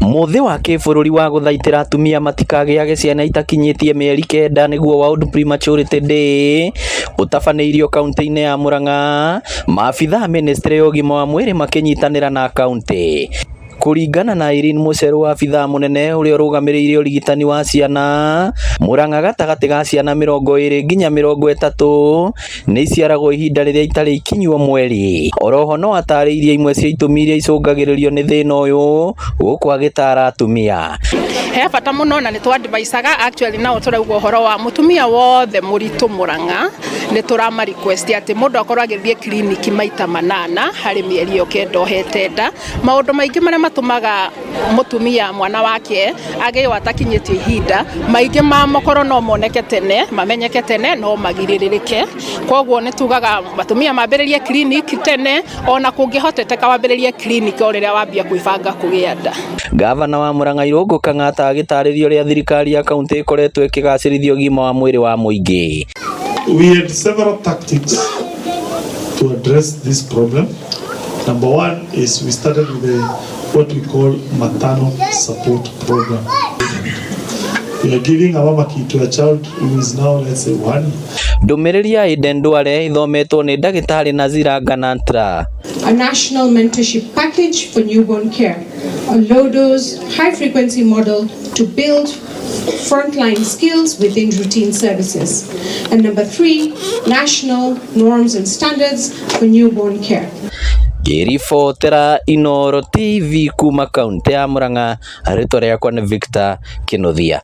Muthi wa kĩbũrũri wa gũthaitĩra atumia matikagĩage ciana itakinyĩtie mĩeri 9 nĩguo World Prematurity Day ũtabanĩirio kaunti-inĩ ya Murang'a, maabitha ministry ya ũgima wa mwĩrĩ makĩnyitanĩra na kaunti. Kũringana na Irene Mucheru, abitha mũnene ũrĩa ũrũgamĩrĩire ũrigitani wa ciana Murang'a, gatagatĩ ga ciana 20 nginya 30 nĩ iciaragwo ihinda rĩrĩa itarĩ ikinyu mweri. Oroho no atarĩirie imwe cia itũmi iria icũngagĩrĩrio nĩ thĩna ũyũ gũkũ agĩtara atumia. He bata mũno na nĩ twadvaicaga actually na tũrauga ũhoro wa mũtumia wothe mũritũ Murang'a nĩ tũrama request atĩ mũndũ akorwo agĩthiĩ kliniki maita 8 harĩ mĩeri yo 9 ohete nda. Maũndũ maingĩ marĩa matumaga mũtumia mwana wake agĩo atakinyĩtie ihinda, maingĩ ma makoro no moneke tene, mamenyeke tene, no magirĩrĩrĩke. Koguo nĩ tugaga atumia mambĩrĩrie kliniki tene, ona kũngĩhoteteka wambĩrĩrie kliniki o rĩrĩa wambia kwĩbanga kũgĩa nda. Gavana wa Murang'a Irũngũ Kang'ata agĩtarĩrio ũrĩa thirikari ya kaunti ĩkoretwo ĩkĩgacĩrithia ũgima wa mwĩrĩ wa mũingĩ. We had several tactics to address this problem. Number one is we started with what we call maternal support program. We are giving a mama kit to a child who is now, let's say, 1. Ndũmĩrĩri ya Ihinda ndware ithometwo nĩ ndagĩtarĩ Nazira Ganantra. A national mentorship package for newborn care, a low-dose, high-frequency model to build frontline skills within routine services. And number 3, national norms and standards for newborn care. Ngĩribotera Inooro TV kuma kaunti ya Murang'a, rĩtwa rĩakwa nĩ Victor Kĩnuthia.